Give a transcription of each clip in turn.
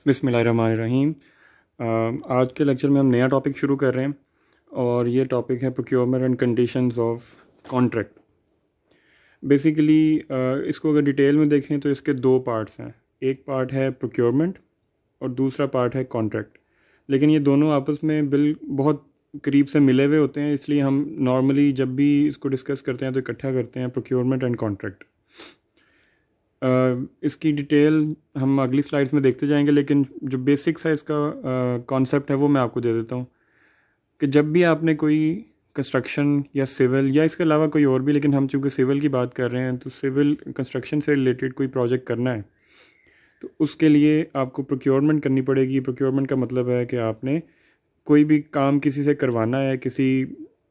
बिस्मिल्लाहिर्रहमानिर्रहीम। आज के लेक्चर में हम नया टॉपिक शुरू कर रहे हैं और ये टॉपिक है procurement and conditions of contract. Basically इसको अगर डिटेल में देखें तो इसके दो पार्ट्स हैं। एक पार्ट है प्रोक्योरमेंट और दूसरा पार्ट है कॉन्ट्रैक्ट। लेकिन ये दोनों आपस में बहुत करीब से मिले हुए होते हैं, इसलिए हम नॉर्मली जब भी इसको डिस्कस करते हैं तो इकट्ठा करते हैं प्रोक्योरमेंट एंड कॉन्ट्रैक्ट। इसकी डिटेल हम अगली स्लाइड्स में देखते जाएंगे, लेकिन जो बेसिक सा इसका कॉन्सेप्ट है वो मैं आपको दे देता हूँ कि जब भी आपने कोई कंस्ट्रक्शन या सिविल या इसके अलावा कोई और भी, लेकिन हम चूँकि सिविल की बात कर रहे हैं तो सिविल कंस्ट्रक्शन से रिलेटेड कोई प्रोजेक्ट करना है तो उसके लिए आपको प्रोक्योरमेंट करनी पड़ेगी। प्रोक्योरमेंट का मतलब है कि आपने कोई भी काम किसी से करवाना है, किसी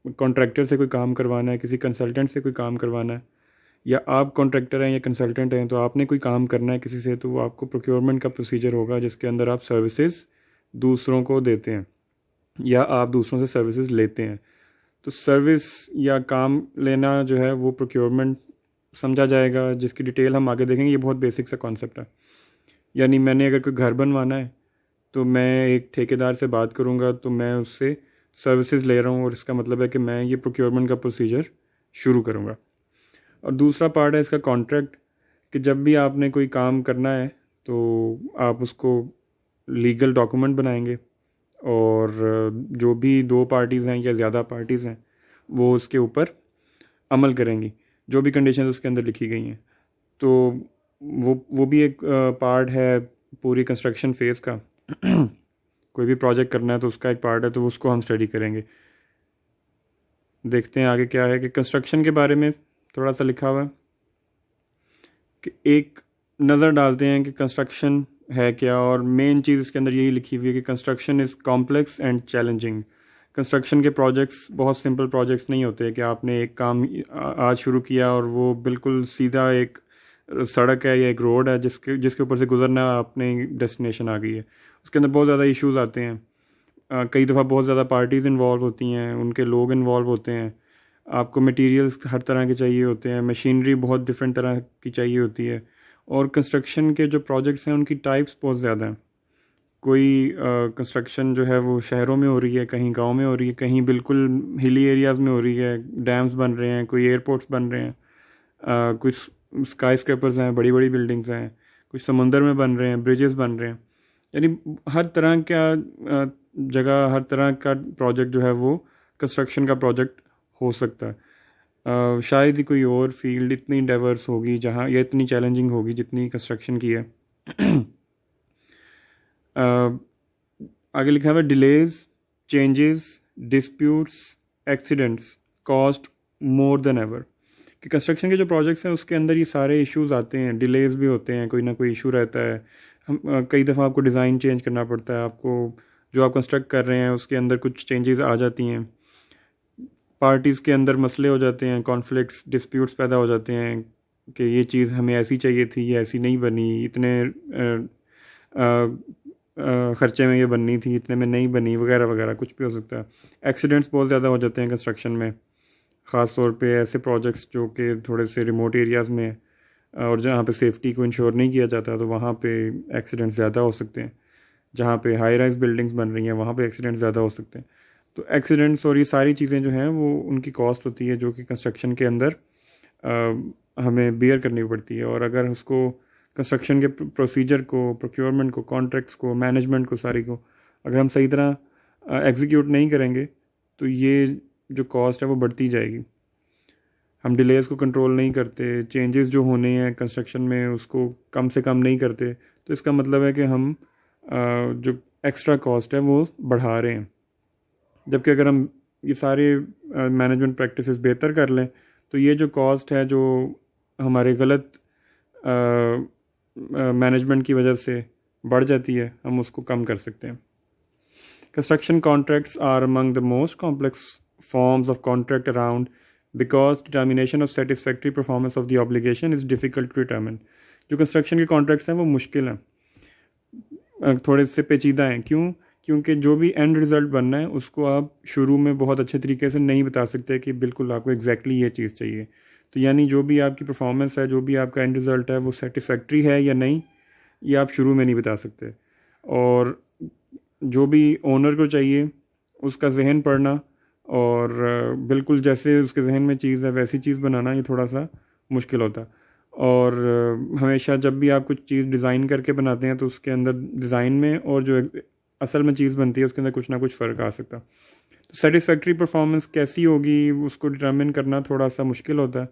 कॉन्ट्रैक्टर से कोई काम करवाना है, किसी कंसल्टेंट से कोई काम करवाना है, या आप कॉन्ट्रैक्टर हैं या कंसल्टेंट हैं तो आपने कोई काम करना है किसी से, तो वो आपको प्रोक्योरमेंट का प्रोसीजर होगा जिसके अंदर आप सर्विसेज दूसरों को देते हैं या आप दूसरों से सर्विसेज लेते हैं। तो सर्विस या काम लेना जो है वो प्रोक्योरमेंट समझा जाएगा, जिसकी डिटेल हम आगे देखेंगे। ये बहुत बेसिक सा कॉन्सेप्ट है। यानी मैंने अगर कोई घर बनवाना है तो मैं एक ठेकेदार से बात करूँगा तो मैं उससे सर्विसेज ले रहा हूँ और इसका मतलब है कि मैं ये प्रोक्योरमेंट का प्रोसीजर शुरू करूँगा। और दूसरा पार्ट है इसका कॉन्ट्रैक्ट, कि जब भी आपने कोई काम करना है तो आप उसको लीगल डॉक्यूमेंट बनाएंगे और जो भी दो पार्टीज़ हैं या ज़्यादा पार्टीज़ हैं वो उसके ऊपर अमल करेंगी, जो भी कंडीशन उसके अंदर लिखी गई हैं। तो वो भी एक पार्ट है पूरी कंस्ट्रक्शन फेज़ का। कोई भी प्रोजेक्ट करना है तो उसका एक पार्ट है, तो उसको हम स्टडी करेंगे। देखते हैं आगे क्या है कि कंस्ट्रक्शन के बारे में थोड़ा सा लिखा हुआ है कि एक नज़र डालते हैं कि कंस्ट्रक्शन है क्या। और मेन चीज़ इसके अंदर यही लिखी हुई है कि construction is complex and challenging. Construction के प्रोजेक्ट्स बहुत सिंपल प्रोजेक्ट्स नहीं होते कि आपने एक काम आज शुरू किया और वो बिल्कुल सीधा एक सड़क है या एक रोड है जिसके जिसके ऊपर से गुजरना अपने डेस्टिनेशन आ गई है। उसके अंदर बहुत ज़्यादा इश्यूज आते हैं। कई दफ़ा बहुत ज़्यादा पार्टीज़ इन्वॉल्व होती हैं, उनके लोग इन्वॉल्व होते हैं। आपको मटेरियल्स हर तरह के चाहिए होते हैं, मशीनरी बहुत डिफरेंट तरह की चाहिए होती है। और कंस्ट्रक्शन के जो प्रोजेक्ट्स हैं उनकी टाइप्स बहुत ज़्यादा हैं। कोई कंस्ट्रक्शन जो है वो शहरों में हो रही है, कहीं गांव में हो रही है, कहीं बिल्कुल हिली एरियाज़ में हो रही है, डैम्स बन रहे हैं, कोई एयरपोर्ट्स बन रहे हैं, कुछ स्काई स्क्रैपर्स हैं, बड़ी बड़ी बिल्डिंग्स हैं, कुछ समुंदर में बन रहे हैं, ब्रिजेस बन रहे हैं। यानी हर तरह का जगह, हर तरह का प्रोजेक्ट जो है वो कंस्ट्रक्शन का प्रोजेक्ट हो सकता है। शायद ही कोई और फील्ड इतनी डाइवर्स होगी जहाँ या इतनी चैलेंजिंग होगी जितनी कंस्ट्रक्शन की है। आगे लिखा हुआ है delays, changes, disputes, accidents cost more than ever. कि कंस्ट्रक्शन के जो प्रोजेक्ट्स हैं उसके अंदर ये सारे इश्यूज आते हैं, डिलेज भी होते हैं, कोई ना कोई इशू रहता है। हम कई दफ़ा आपको डिज़ाइन चेंज करना पड़ता है, आपको जो आप कंस्ट्रक्ट कर रहे हैं उसके अंदर कुछ चेंजेस आ जाती हैं, पार्टीज़ के अंदर मसले हो जाते हैं, कॉन्फ्लिक्ट्स, डिस्प्यूट्स पैदा हो जाते हैं कि ये चीज़ हमें ऐसी चाहिए थी, ये ऐसी नहीं बनी, इतने ख़र्चे में ये बननी थी, इतने में नहीं बनी, वगैरह वगैरह कुछ भी हो सकता है। एक्सीडेंट्स बहुत ज़्यादा हो जाते हैं कंस्ट्रक्शन में, ख़ास तौर पे ऐसे प्रोजेक्ट्स जो कि थोड़े से रिमोट एरियाज़ में और जहाँ पे सेफ्टी को इंश्योर नहीं किया जाता तो वहाँ पे एक्सीडेंट्स ज़्यादा हो सकते हैं। जहाँ पे हाई राइज बिल्डिंग्स बन रही हैं वहाँ पे एक्सीडेंट्स ज़्यादा हो सकते हैं। तो एक्सीडेंट्स और ये सारी चीज़ें जो हैं वो उनकी कॉस्ट होती है जो कि कंस्ट्रक्शन के अंदर हमें बियर करनी पड़ती है। और अगर उसको कंस्ट्रक्शन के प्रोसीजर को, प्रोक्योरमेंट को, कॉन्ट्रैक्ट्स को, मैनेजमेंट को, सारी को अगर हम सही तरह एग्जीक्यूट नहीं करेंगे तो ये जो कॉस्ट है वो बढ़ती जाएगी। हम डिलेज को कंट्रोल नहीं करते, चेंजेस जो होने हैं कंस्ट्रक्शन में उसको कम से कम नहीं करते, तो इसका मतलब है कि हम जो एक्स्ट्रा कॉस्ट है वो बढ़ा रहे हैं। जबकि अगर हम ये सारे मैनेजमेंट प्रैक्टिसेस बेहतर कर लें तो ये जो कॉस्ट है जो हमारे गलत मैनेजमेंट की वजह से बढ़ जाती है, हम उसको कम कर सकते हैं। Construction contracts are among the most complex forms of contract around because determination of satisfactory performance of the obligation is difficult to determine। जो कंस्ट्रक्शन के कॉन्ट्रैक्ट्स हैं वो मुश्किल हैं, थोड़े से पेचीदा हैं। क्यों? क्योंकि जो भी एंड रिज़ल्ट बनना है उसको आप शुरू में बहुत अच्छे तरीके से नहीं बता सकते कि बिल्कुल आपको एग्जैक्टली ये चीज़ चाहिए। तो यानी जो भी आपकी परफॉर्मेंस है, जो भी आपका एंड रिज़ल्ट है वो सेटिस्फैक्ट्री है या नहीं, ये आप शुरू में नहीं बता सकते। और जो भी ओनर को चाहिए उसका जहन पढ़ना और बिल्कुल जैसे उसके जहन में चीज़ है वैसी चीज़ बनाना, ये थोड़ा सा मुश्किल होता है। और हमेशा जब भी आप कुछ चीज़ डिज़ाइन करके बनाते हैं तो उसके अंदर डिज़ाइन में और जो असल में चीज़ बनती है उसके अंदर कुछ ना कुछ फ़र्क आ सकता। तो सेटिस्फैक्ट्री परफॉर्मेंस कैसी होगी उसको डिटरमिन करना थोड़ा सा मुश्किल होता है,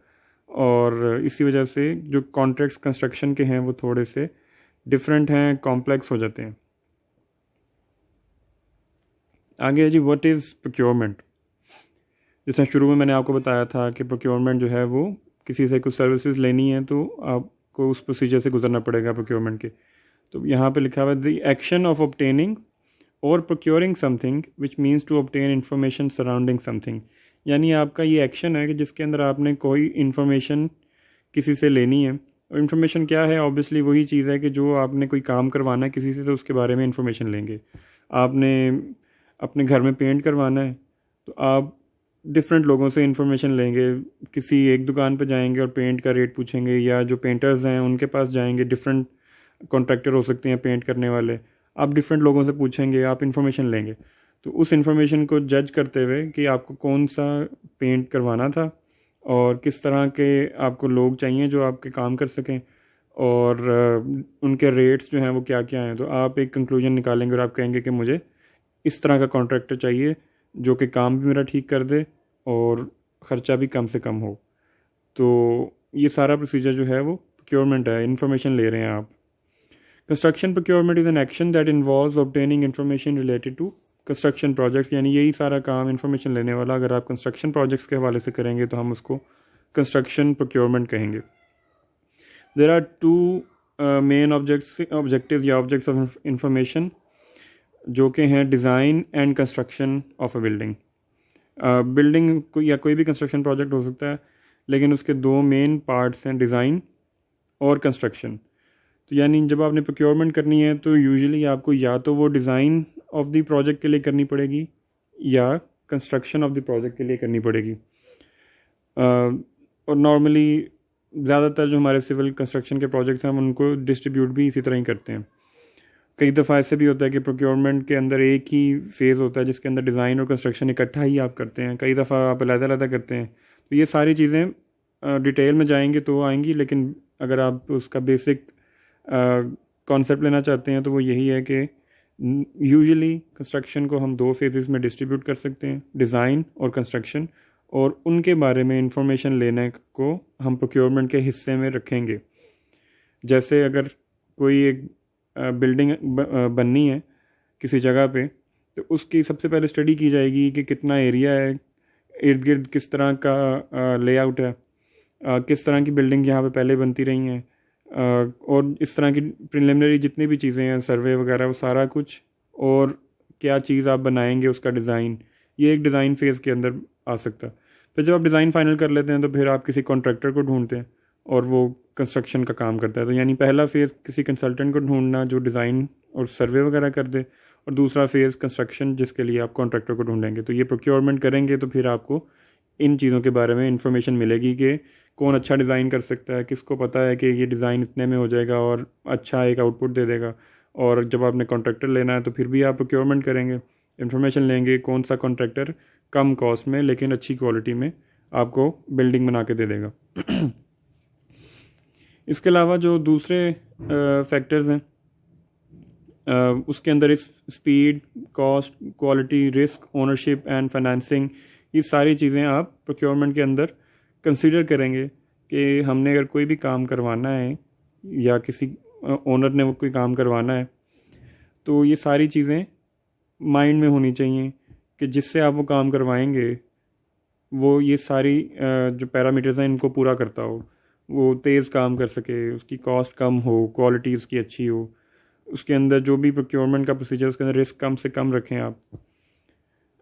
और इसी वजह से जो कॉन्ट्रैक्ट्स कंस्ट्रक्शन के हैं वो थोड़े से डिफरेंट हैं, कॉम्प्लेक्स हो जाते हैं। आगे है जी, व्हाट इज़ प्रोक्योरमेंट। जैसे शुरू में मैंने आपको बताया था कि प्रोक्योरमेंट जो है वो किसी से कुछ सर्विसेज लेनी है तो आपको उस प्रोसीजर से गुजरना पड़ेगा प्रोक्योरमेंट के। तो यहाँ पे लिखा हुआ है द एक्शन ऑफ ऑब्टेनिंग और procuring something which means to obtain information surrounding something. यानी आपका ये एक्शन है कि जिसके अंदर आपने कोई इन्फॉर्मेशन किसी से लेनी है। और इन्फॉर्मेशन क्या है, ऑब्वियसली वही चीज़ है कि जो आपने कोई काम करवाना है किसी से तो उसके बारे में इन्फॉर्मेशन लेंगे। आपने अपने घर में पेंट करवाना है तो आप डिफरेंट लोगों से इन्फॉर्मेशन लेंगे। किसी एक दुकान पर जाएंगे और पेंट का रेट पूछेंगे, या जो पेंटर्स हैं उनके पास जाएंगे, डिफरेंट कॉन्ट्रैक्टर हो सकते हैं पेंट करने वाले, आप डिफरेंट लोगों से पूछेंगे, आप इन्फॉर्मेशन लेंगे। तो उस इन्फॉर्मेशन को जज करते हुए कि आपको कौन सा पेंट करवाना था और किस तरह के आपको लोग चाहिए जो आपके काम कर सकें, और उनके रेट्स जो हैं वो क्या क्या हैं, तो आप एक कंक्लूजन निकालेंगे और आप कहेंगे कि मुझे इस तरह का कॉन्ट्रैक्टर चाहिए जो कि काम भी मेरा ठीक कर दे और ख़र्चा भी कम से कम हो। तो ये सारा प्रोसीजर जो है वो प्रोक्योरमेंट है, इन्फॉर्मेशन ले रहे हैं आप। Construction procurement is an action that involves obtaining information related to construction projects. यानी यही सारा काम इन्फॉर्मेशन लेने वाला अगर आप कंस्ट्रक्शन प्रोजेक्ट्स के हवाले से करेंगे तो हम उसको कंस्ट्रक्शन प्रोक्योरमेंट कहेंगे। There are two main objective या ऑब्जेक्ट्स ऑफ इंफॉर्मेशन जो कि हैं design and construction of a building. Building को या कोई भी कंस्ट्रक्शन प्रोजेक्ट हो सकता है, लेकिन उसके दो मेन पार्ट्स हैं, डिज़ाइन और कंस्ट्रक्शन। तो यानी जब आपने प्रोक्योरमेंट करनी है तो यूजुअली आपको या तो वो डिज़ाइन ऑफ द प्रोजेक्ट के लिए करनी पड़ेगी या कंस्ट्रक्शन ऑफ द प्रोजेक्ट के लिए करनी पड़ेगी। और नॉर्मली ज़्यादातर जो हमारे सिविल कंस्ट्रक्शन के प्रोजेक्ट्स हैं हम उनको डिस्ट्रीब्यूट भी इसी तरह ही करते हैं। कई दफ़ा ऐसे भी होता है कि प्रोक्योरमेंट के अंदर एक ही फेज़ होता है जिसके अंदर डिज़ाइन और कंस्ट्रक्शन इकट्ठा ही आप करते हैं, कई दफ़ा आप अलग-अलग करते हैं। तो ये सारी चीज़ें डिटेल में जाएंगे तो आएंगी, लेकिन अगर आप उसका बेसिक कॉन्सेप्ट लेना चाहते हैं तो वो यही है कि यूजुअली कंस्ट्रक्शन को हम दो फेजेस में डिस्ट्रीब्यूट कर सकते हैं, डिज़ाइन और कंस्ट्रक्शन, और उनके बारे में इंफॉर्मेशन लेने को हम प्रोक्योरमेंट के हिस्से में रखेंगे। जैसे अगर कोई एक बिल्डिंग बननी है किसी जगह पे तो उसकी सबसे पहले स्टडी की जाएगी कि कितना एरिया है, इर्द गिर्द किस तरह का लेआउट है, किस तरह की बिल्डिंग यहाँ पे पहले बनती रही हैं, और इस तरह की प्रिलिमिनरी जितनी भी चीज़ें हैं, सर्वे वगैरह, वो सारा कुछ, और क्या चीज़ आप बनाएंगे उसका डिज़ाइन, ये एक डिज़ाइन फेज़ के अंदर आ सकता है। फिर जब आप डिज़ाइन फाइनल कर लेते हैं तो फिर आप किसी कॉन्ट्रैक्टर को ढूंढते हैं और वो कंस्ट्रक्शन का काम करता है। तो यानी पहला फ़ेज़ किसी कंसल्टेंट को ढूंढना जो डिज़ाइन और सर्वे वगैरह कर दे, और दूसरा फ़ेज़ कंस्ट्रक्शन जिसके लिए आप कॉन्ट्रैक्टर को ढूंढेंगे। तो ये प्रोक्योरमेंट करेंगे तो फिर आपको इन चीज़ों के बारे में इंफॉर्मेशन मिलेगी कि कौन अच्छा डिज़ाइन कर सकता है, किसको पता है कि ये डिज़ाइन इतने में हो जाएगा और अच्छा एक आउटपुट दे देगा। और जब आपने कॉन्ट्रैक्टर लेना है तो फिर भी आप प्रोक्योरमेंट करेंगे, इंफॉर्मेशन लेंगे कौन सा कॉन्ट्रैक्टर कम कॉस्ट में लेकिन अच्छी क्वालिटी में आपको बिल्डिंग बना के दे देगा। इसके अलावा जो दूसरे फैक्टर्स हैं उसके अंदर इस speed, cost, quality, risk, ownership and financing, ये सारी चीज़ें आप प्रोक्योरमेंट के अंदर कंसीडर करेंगे कि हमने अगर कोई भी काम करवाना है या किसी ओनर ने वो कोई काम करवाना है तो ये सारी चीज़ें माइंड में होनी चाहिए कि जिससे आप वो काम करवाएंगे वो ये सारी जो पैरामीटर्स हैं इनको पूरा करता हो, वो तेज़ काम कर सके, उसकी कॉस्ट कम हो, क्वालिटी उसकी अच्छी हो, उसके अंदर जो भी प्रोक्योरमेंट का प्रोसीजर उसके अंदर रिस्क कम से कम रखें आप,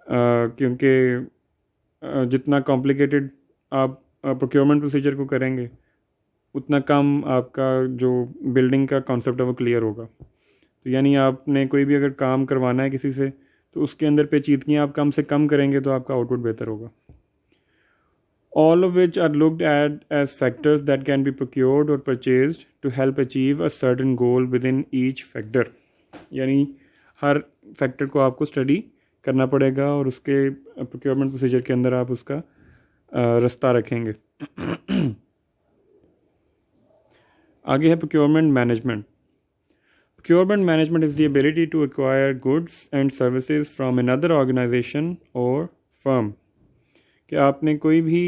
क्योंकि जितना कॉम्प्लिकेटेड आप प्रोक्योरमेंट प्रोसीजर को करेंगे उतना कम आपका जो बिल्डिंग का कॉन्सेप्ट है वो क्लियर होगा। तो यानी आपने कोई भी अगर काम करवाना है किसी से तो उसके अंदर पेचीदगियाँ आप कम से कम करेंगे तो आपका आउटपुट बेहतर होगा। All of which are looked at as factors that can be procured or purchased to help achieve a certain goal within each factor. यानी हर फैक्टर को आपको स्टडी करना पड़ेगा और उसके प्रोक्योरमेंट प्रोसीजर के अंदर आप उसका रास्ता रखेंगे। आगे है procurement management. Procurement management is the ability to acquire goods and services from another organization or firm। कि आपने कोई भी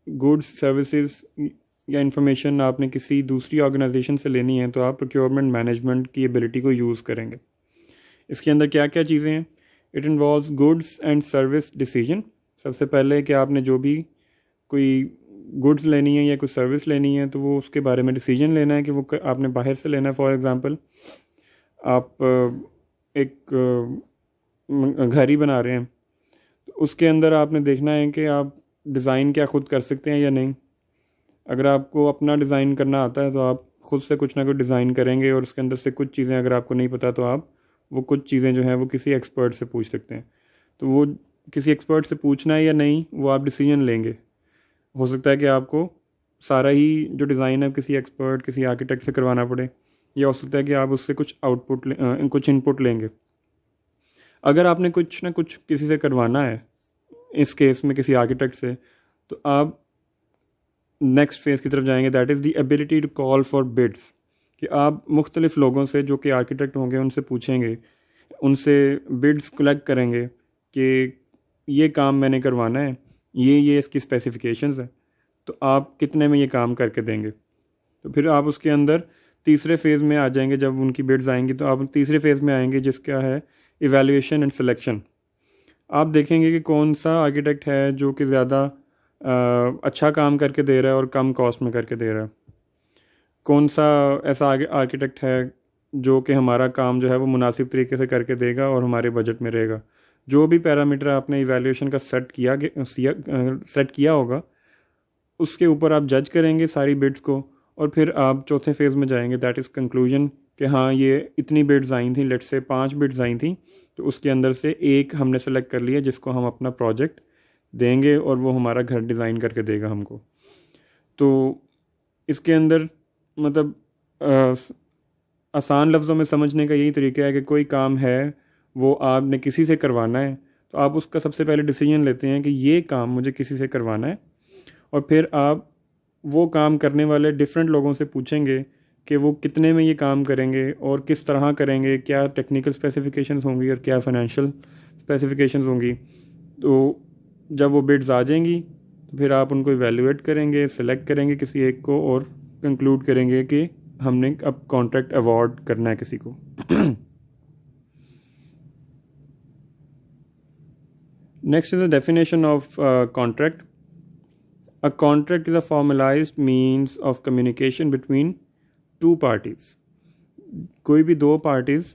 गुड्स सर्विसेज या इंफॉर्मेशन आपने किसी दूसरी ऑर्गेनाइजेशन से लेनी है तो आप प्रोक्योरमेंट मैनेजमेंट की एबिलिटी को यूज़ करेंगे। इसके अंदर क्या क्या चीज़ें हैं? It involves goods and service decision. सबसे पहले कि आपने जो भी कोई गुड्स लेनी है या कोई सर्विस लेनी है तो वो उसके बारे में डिसीजन लेना है कि वो आपने बाहर से लेना है। फॉर एग्ज़ाम्पल आप एक घर ही बना रहे हैं तो उसके अंदर आपने देखना है कि आप डिज़ाइन क्या ख़ुद कर सकते हैं या नहीं। अगर आपको अपना डिज़ाइन करना आता है तो आप ख़ुद से कुछ ना कुछ डिज़ाइन करेंगे और उसके अंदर से कुछ चीज़ें अगर आपको नहीं पता तो आप वो कुछ चीज़ें जो हैं वो किसी एक्सपर्ट से पूछ सकते हैं। तो वो किसी एक्सपर्ट से पूछना है या नहीं वो आप डिसीजन लेंगे। हो सकता है कि आपको सारा ही जो डिज़ाइन है किसी एक्सपर्ट किसी आर्किटेक्ट से करवाना पड़े, या हो सकता है कि आप उससे कुछ कुछ इनपुट लेंगे। अगर आपने कुछ ना कुछ किसी से करवाना है, इस केस में किसी आर्किटेक्ट से, तो आप नेक्स्ट फेज़ की तरफ जाएंगे, that is the ability to call for bids. कि आप मुख्तलिफ़ लोगों से जो कि आर्किटेक्ट होंगे उनसे पूछेंगे, उनसे बिड्स कलेक्ट करेंगे कि ये काम मैंने करवाना है, ये इसकी स्पेसिफिकेशंस हैं, तो आप कितने में ये काम करके देंगे। तो फिर आप उसके अंदर तीसरे फेज़ में आ जाएंगे। जब उनकी बिड्स आएंगी तो आप तीसरे फेज़ में आएंगे जिसका है इवैल्यूएशन एंड सिलेक्शन। आप देखेंगे कि कौन सा आर्किटेक्ट है जो कि ज़्यादा अच्छा काम करके दे रहा है और कम कॉस्ट में करके दे रहा है, कौन सा ऐसा आर्किटेक्ट है जो कि हमारा काम जो है वो मुनासिब तरीके से करके देगा और हमारे बजट में रहेगा। जो भी पैरामीटर आपने इवैल्यूएशन का सेट किया होगा उसके ऊपर आप जज करेंगे सारी बिड्स को, और फिर आप चौथे फेज़ में जाएंगे, दैट इज़ कंक्लूजन। कि हाँ ये इतनी बिड्स आई थी, लेट्स से 5 बिड्स आई थी, तो उसके अंदर से एक हमने सेलेक्ट कर लिया जिसको हम अपना प्रोजेक्ट देंगे और वो हमारा घर डिज़ाइन करके देगा हमको। तो इसके अंदर मतलब आसान लफ्ज़ों में समझने का यही तरीका है कि कोई काम है वो आपने किसी से करवाना है तो आप उसका सबसे पहले डिसीजन लेते हैं कि ये काम मुझे किसी से करवाना है, और फिर आप वो काम करने वाले डिफरेंट लोगों से पूछेंगे कि वो कितने में ये काम करेंगे और किस तरह करेंगे, क्या टेक्निकल स्पेसिफिकेशंस होंगी और क्या फाइनेंशियल स्पेसिफिकेशंस होंगी। तो जब वो बिड्स आ जाएंगी तो फिर आप उनको इवैल्यूएट करेंगे, सेलेक्ट करेंगे किसी एक को और कंक्लूड करेंगे कि हमने अब कॉन्ट्रैक्ट अवार्ड करना है किसी को। Next is the definition of contract. A contract is a formalized means of communication between two parties। कोई भी दो पार्टीज़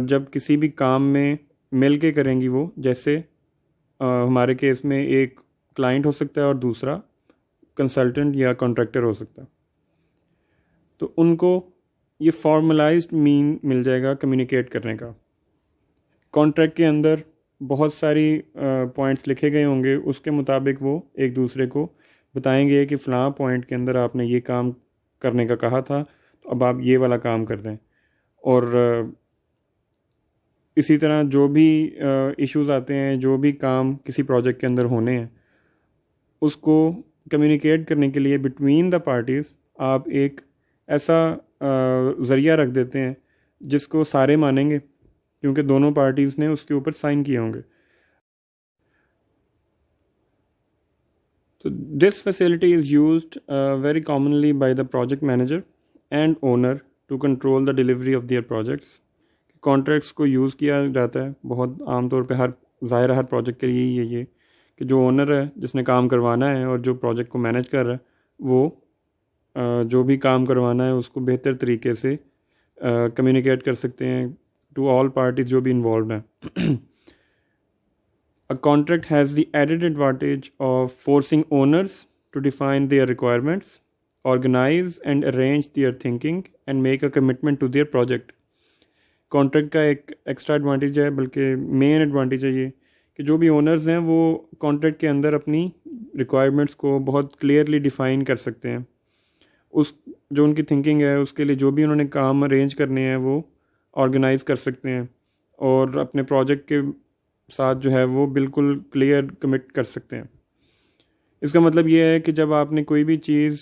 जब किसी भी काम में मिल के करेंगी, वो जैसे हमारे केस में एक क्लाइंट हो सकता है और दूसरा कंसल्टेंट या कॉन्ट्रैक्टर हो सकता है, तो उनको ये फॉर्मलाइज्ड मीन मिल जाएगा कम्युनिकेट करने का। कॉन्ट्रैक्ट के अंदर बहुत सारी पॉइंट्स लिखे गए होंगे, उसके मुताबिक वो एक दूसरे को बताएंगे कि फ़लाँ पॉइंट के अंदर आपने ये काम करने का कहा था तो अब आप ये वाला काम कर दें। और इसी तरह जो भी इश्यूज़ आते हैं, जो भी काम किसी प्रोजेक्ट के अंदर होने हैं, उसको कम्युनिकेट करने के लिए बिटवीन द पार्टीज़ आप एक ऐसा ज़रिया रख देते हैं जिसको सारे मानेंगे क्योंकि दोनों पार्टीज़ ने उसके ऊपर साइन किए होंगे। तो this facility is used very commonly by the project manager and owner to control the delivery of their projects. Contracts को यूज़ किया जाता है बहुत आमतौर पे, हर प्रोजेक्ट के लिए ही ये कि जो ओनर है जिसने काम करवाना है और जो प्रोजेक्ट को मैनेज कर रहा है वो जो भी काम करवाना है उसको बेहतर तरीके से कम्युनिकेट कर सकते हैं टू ऑल पार्टीज जो भी इन्वॉल्व हैं। A contract has the added advantage of forcing owners to define their requirements, organize and arrange their thinking and make a commitment to their project। Contract का एक extra advantage है, बल्कि main advantage है ये कि जो भी ओनर्स हैं वो कॉन्ट्रैक्ट के अंदर अपनी रिक्वायरमेंट्स को बहुत क्लियरली डिफ़ाइन कर सकते हैं। उस जो उनकी थिंकिंग है उसके लिए जो भी उन्होंने काम अरेंज करने हैं वो ऑर्गेनाइज कर सकते हैं और अपने प्रोजेक्ट के साथ जो है वो बिल्कुल क्लियर कमिट कर सकते हैं। इसका मतलब ये है कि जब आपने कोई भी चीज़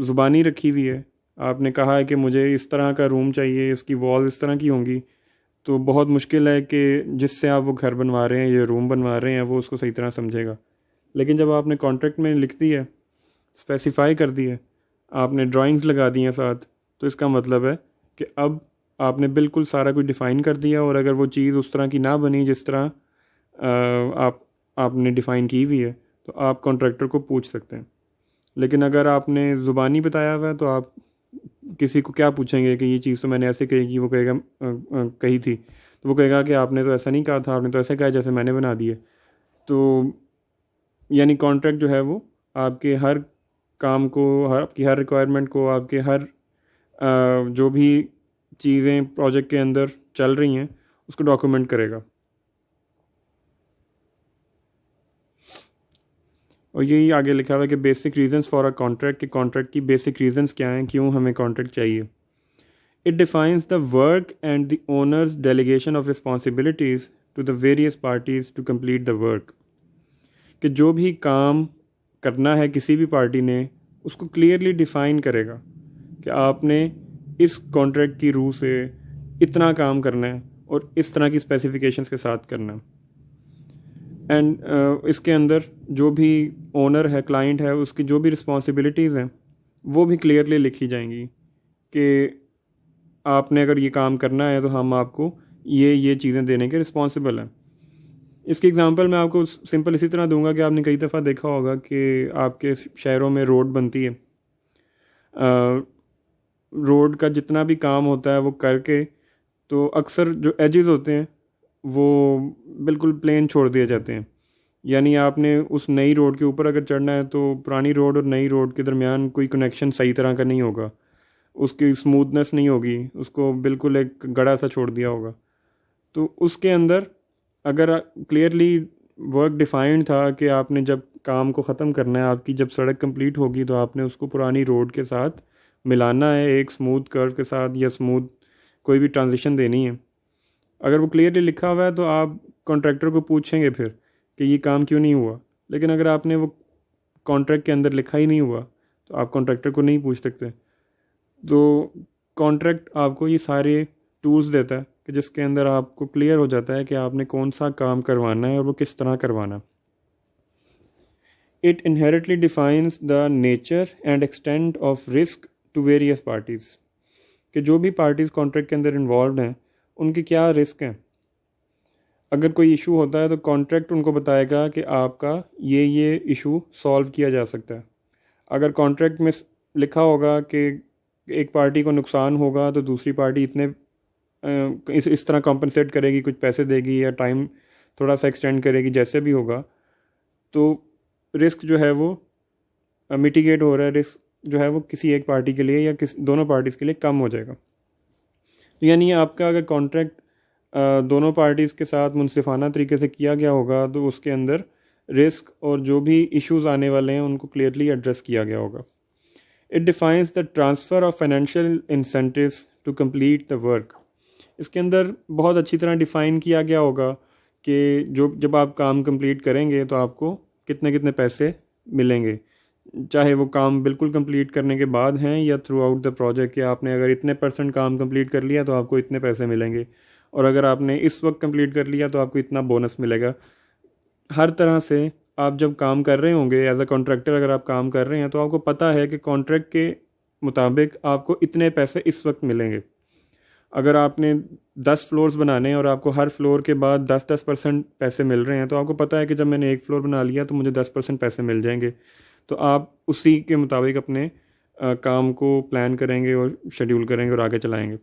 ज़ुबानी रखी हुई है, आपने कहा है कि मुझे इस तरह का रूम चाहिए, इसकी वॉल इस तरह की होंगी, तो बहुत मुश्किल है कि जिससे आप वो घर बनवा रहे हैं या रूम बनवा रहे हैं वो उसको सही तरह समझेगा। लेकिन जब आपने कॉन्ट्रैक्ट में लिख दी है, स्पेसिफाई कर दी है, आपने ड्राइंग्स लगा दी हैं साथ, तो इसका मतलब है कि अब आपने बिल्कुल सारा कुछ डिफ़ाइन कर दिया। और अगर वो चीज़ उस तरह की ना बनी जिस तरह आपने डिफ़ाइन की हुई है, तो आप कॉन्ट्रैक्टर को पूछ सकते हैं। लेकिन अगर आपने ज़ुबानी बताया हुआ है तो आप किसी को क्या पूछेंगे कि ये चीज़ तो मैंने ऐसे कही कि वो कहेगा कही थी, तो वो कहेगा कि आपने तो ऐसा नहीं कहा था, आपने तो ऐसे कहा जैसे मैंने बना दिए। तो यानी कॉन्ट्रैक्ट जो है वो आपके हर काम को, आपकी हर रिक्वायरमेंट को, आपके हर जो भी चीज़ें प्रोजेक्ट के अंदर चल रही हैं उसको डॉक्यूमेंट करेगा। और यही आगे लिखा हुआ है कि basic reasons for a contract, कि कॉन्ट्रैक्ट की बेसिक रीजंस क्या हैं, क्यों हमें कॉन्ट्रैक्ट चाहिए। It defines the work and the owner's delegation of responsibilities to the various parties to complete the work, कि जो भी काम करना है किसी भी पार्टी ने उसको क्लियरली डिफ़ाइन करेगा कि आपने इस कॉन्ट्रैक्ट की रूह से इतना काम करना है और इस तरह की स्पेसिफिकेशंस के साथ करना है। एंड इसके अंदर जो भी ओनर है, क्लाइंट है, उसकी जो भी रिस्पॉन्सिबिलिटीज़ हैं वो भी क्लियरली लिखी जाएंगी कि आपने अगर ये काम करना है तो हम आपको ये चीज़ें देने के रिस्पॉन्सिबल हैं। इसकी एग्जांपल मैं आपको सिंपल इसी तरह दूंगा कि आपने कई दफ़ा देखा होगा कि आपके शहरों में रोड बनती है, रोड का जितना भी काम होता है वो करके तो अक्सर जो एजेस होते हैं वो बिल्कुल प्लेन छोड़ दिए जाते हैं। यानी आपने उस नई रोड के ऊपर अगर चढ़ना है तो पुरानी रोड और नई रोड के दरमियान कोई कनेक्शन सही तरह का नहीं होगा, उसकी स्मूथनेस नहीं होगी, उसको बिल्कुल एक गड़ा सा छोड़ दिया होगा। तो उसके अंदर अगर क्लियरली वर्क डिफाइंड था कि आपने जब काम को ख़त्म करना है, आपकी जब सड़क कंप्लीट होगी तो आपने उसको पुरानी रोड के साथ मिलाना है, एक स्मूथ कर्व के साथ या स्मूथ कोई भी ट्रांजिशन देनी है। अगर वो क्लियरली लिखा हुआ है तो आप कॉन्ट्रैक्टर को पूछेंगे फिर कि ये काम क्यों नहीं हुआ। लेकिन अगर आपने वो कॉन्ट्रैक्ट के अंदर लिखा ही नहीं हुआ तो आप कॉन्ट्रैक्टर को नहीं पूछ सकते। तो कॉन्ट्रैक्ट आपको ये सारे टूल्स देता है कि जिसके अंदर आपको क्लियर हो जाता है कि आपने कौन सा काम करवाना है और वो किस तरह करवाना। It inherently defines the nature and extent of risk to various parties, कि जो भी पार्टीज़ कॉन्ट्रैक्ट के अंदर इन्वॉल्व हैं उनके क्या रिस्क हैं। अगर कोई इशू होता है तो कॉन्ट्रैक्ट उनको बताएगा कि आपका ये इशू सॉल्व किया जा सकता है। अगर कॉन्ट्रैक्ट में लिखा होगा कि एक पार्टी को नुकसान होगा तो दूसरी पार्टी इतने इस तरह कॉम्पनसेट करेगी, कुछ पैसे देगी या टाइम थोड़ा सा एक्सटेंड करेगी, जैसे भी होगा, तो रिस्क जो है वो मिटिगेट हो रहा है, रिस्क जो है वो किसी एक पार्टी के लिए या दोनों पार्टीज़ के लिए कम हो जाएगा। तो यानी आपका अगर कॉन्ट्रैक्ट दोनों पार्टीज़ के साथ मुनसिफाना तरीके से किया गया होगा तो उसके अंदर रिस्क और जो भी इश्यूज़ आने वाले हैं उनको क्लियरली एड्रेस किया गया होगा। It defines the transfer of financial incentives to complete the work. इसके अंदर बहुत अच्छी तरह डिफ़ाइन किया गया होगा कि जब आप काम कंप्लीट करेंगे तो आपको कितने कितने पैसे मिलेंगे, चाहे वो काम बिल्कुल कंप्लीट करने के बाद हैं या थ्रू आउट द प्रोजेक्ट, कि आपने अगर इतने % काम कंप्लीट कर लिया तो आपको इतने पैसे मिलेंगे, और अगर आपने इस वक्त कंप्लीट कर लिया तो आपको इतना बोनस मिलेगा। हर तरह से आप जब काम कर रहे होंगे एज अ कॉन्ट्रैक्टर, अगर आप काम कर रहे हैं तो आपको पता है कि कॉन्ट्रैक्ट के मुताबिक आपको इतने पैसे इस वक्त मिलेंगे। अगर आपने 10 फ्लोर्स बनाने हैं और आपको हर फ्लोर के बाद 10% पैसे मिल रहे हैं तो आपको पता है कि जब मैंने एक फ्लोर बना लिया तो मुझे 10% पैसे मिल जाएंगे। तो आप उसी के मुताबिक अपने काम को प्लान करेंगे और शेड्यूल करेंगे और आगे चलाएंगे।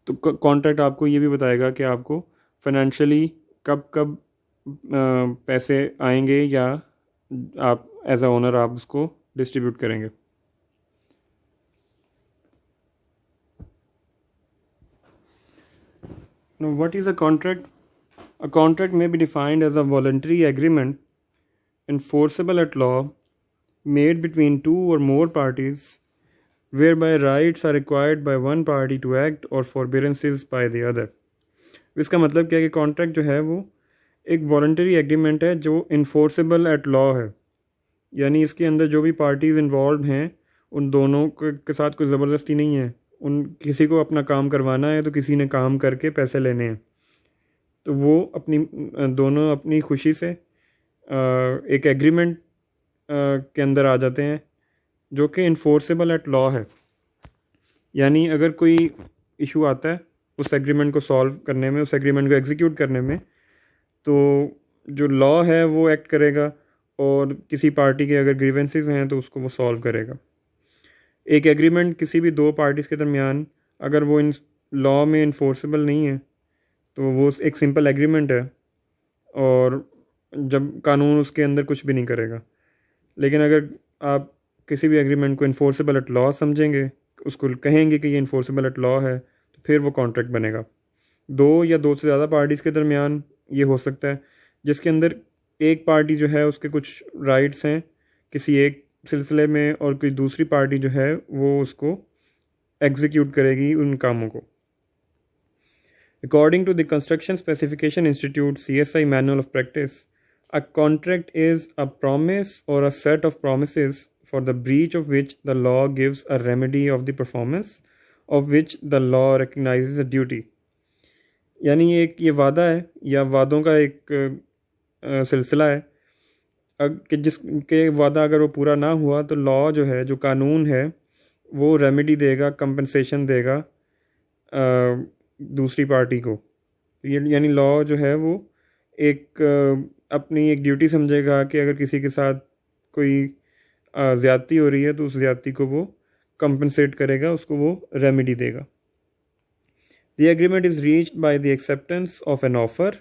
तो कॉन्ट्रैक्ट आपको ये भी बताएगा कि आपको फाइनेंशियली कब कब पैसे आएंगे या आप एज अ ओनर आप उसको डिस्ट्रीब्यूट करेंगे। Now, what is a contract? A contract may be defined as a voluntary agreement enforceable at law made between two or more parties whereby rights are required by one party to act or forbearances by the other। इसका मतलब क्या है कि contract जो है वो एक voluntary agreement है जो इन्फोर्सेबल एट लॉ है, यानी इसके अंदर जो भी पार्टीज़ इन्वॉल्व हैं उन दोनों के साथ कोई ज़बरदस्ती नहीं है। उन किसी को अपना काम करवाना है तो किसी ने काम करके पैसे लेने हैं, तो वो अपनी दोनों अपनी खुशी से एक एग्रीमेंट के अंदर आ जाते हैं जो कि इन्फोर्सेबल एट लॉ है। यानी अगर कोई इशू आता है उस एग्रीमेंट को सॉल्व करने में, उस एग्रीमेंट को एग्जीक्यूट करने में, तो जो लॉ है वो एक्ट करेगा और किसी पार्टी के अगर ग्रीवेंसेस हैं तो उसको वो सॉल्व करेगा। एक एग्रीमेंट किसी भी दो पार्टीज़ के दरमियान अगर वो इन लॉ में इन्फोर्सेबल नहीं है तो वो एक सिंपल एग्रीमेंट है और जब कानून उसके अंदर कुछ भी नहीं करेगा। लेकिन अगर आप किसी भी एग्रीमेंट को इन्फोर्सेबल एट लॉ समझेंगे, उसको कहेंगे कि ये इन्फोर्सेबल एट लॉ है, तो फिर वो कॉन्ट्रैक्ट बनेगा। दो या दो से ज़्यादा पार्टीज़ के दरमियान ये हो सकता है जिसके अंदर एक पार्टी जो है उसके कुछ राइट्स हैं किसी एक सिलसिले में और कोई दूसरी पार्टी जो है वो उसको एग्जीक्यूट करेगी उन कामों को। According to the Construction Specification Institute CSI Manual of Practice, a contract is a promise or a set of promises for the breach of which the law gives a remedy of the performance of which the law recognizes a duty। यानी एक ये वादा है या वादों का एक सिलसिला है कि जिसके वादा अगर वो पूरा ना हुआ तो लॉ जो है, जो कानून है, वो रेमेडी देगा, कंपनसेशन देगा दूसरी पार्टी को। ये यानी लॉ जो है वो एक अपनी एक ड्यूटी समझेगा कि अगर किसी के साथ कोई ज़्यादती हो रही है तो उस ज़्यादती को वो कंपनसेट करेगा, उसको वो रेमेडी देगा। The agreement is reached by the acceptance of an offer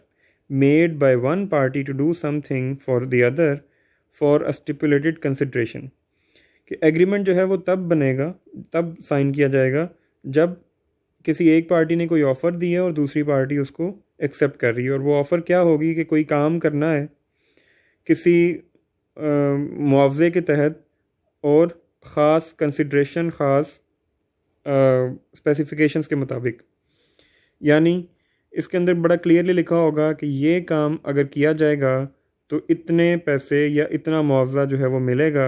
made by one party to do something for the other for a stipulated consideration। कि एग्रीमेंट जो है वो तब बनेगा, तब साइन किया जाएगा जब किसी एक पार्टी ने कोई ऑफ़र दी है और दूसरी पार्टी उसको एक्सेप्ट कर रही है। और वो ऑफ़र क्या होगी कि कोई काम करना है किसी मुआवजे के तहत और ख़ास कंसिड्रेशन, ख़ास स्पेसिफिकेशंस के मुताबिक। यानी इसके अंदर बड़ा क्लियरली लिखा होगा कि ये काम अगर किया जाएगा तो इतने पैसे या इतना मुआवजा जो है वो मिलेगा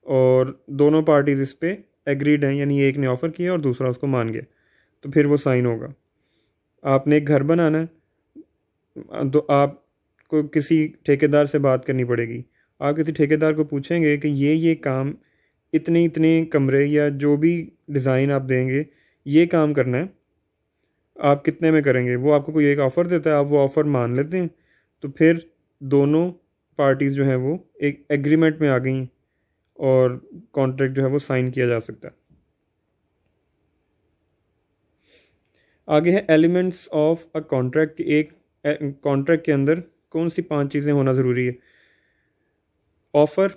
और दोनों पार्टीज़ इस पे एग्रीड हैं, यानी एक ने ऑफ़र किया और दूसरा उसको मान गया, तो फिर वो साइन होगा। आपने एक घर बनाना है तो आपको किसी ठेकेदार से बात करनी पड़ेगी। आप किसी ठेकेदार को पूछेंगे कि ये काम इतने इतने कमरे या जो भी डिज़ाइन आप देंगे ये काम करना है, आप कितने में करेंगे। वो आपको कोई एक ऑफ़र देता है, आप वो ऑफ़र मान लेते हैं, तो फिर दोनों पार्टीज़ जो हैं वो एक एग्रीमेंट में आ गई और कॉन्ट्रैक्ट जो है वो साइन किया जा सकता है। आगे है एलिमेंट्स ऑफ अ कॉन्ट्रैक्ट। एक कॉन्ट्रैक्ट के अंदर कौन सी 5 चीज़ें होना ज़रूरी है। ऑफ़र,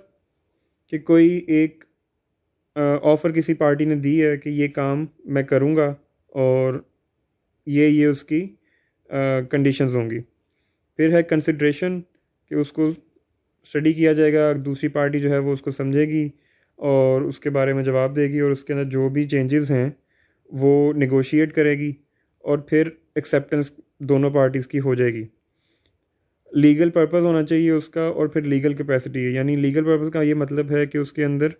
कि कोई एक ऑफ़र किसी पार्टी ने दी है कि ये काम मैं करूँगा और ये उसकी कंडीशंस होंगी। फिर है कंसिड्रेशन, कि उसको स्टडी किया जाएगा, दूसरी पार्टी जो है वो उसको समझेगी और उसके बारे में जवाब देगी और उसके अंदर जो भी चेंजेस हैं वो नेगोशिएट करेगी और फिर एक्सेप्टेंस दोनों पार्टीज़ की हो जाएगी। लीगल पर्पस होना चाहिए उसका और फिर लीगल कैपेसिटी है, यानी लीगल पर्पस का ये मतलब है कि उसके अंदर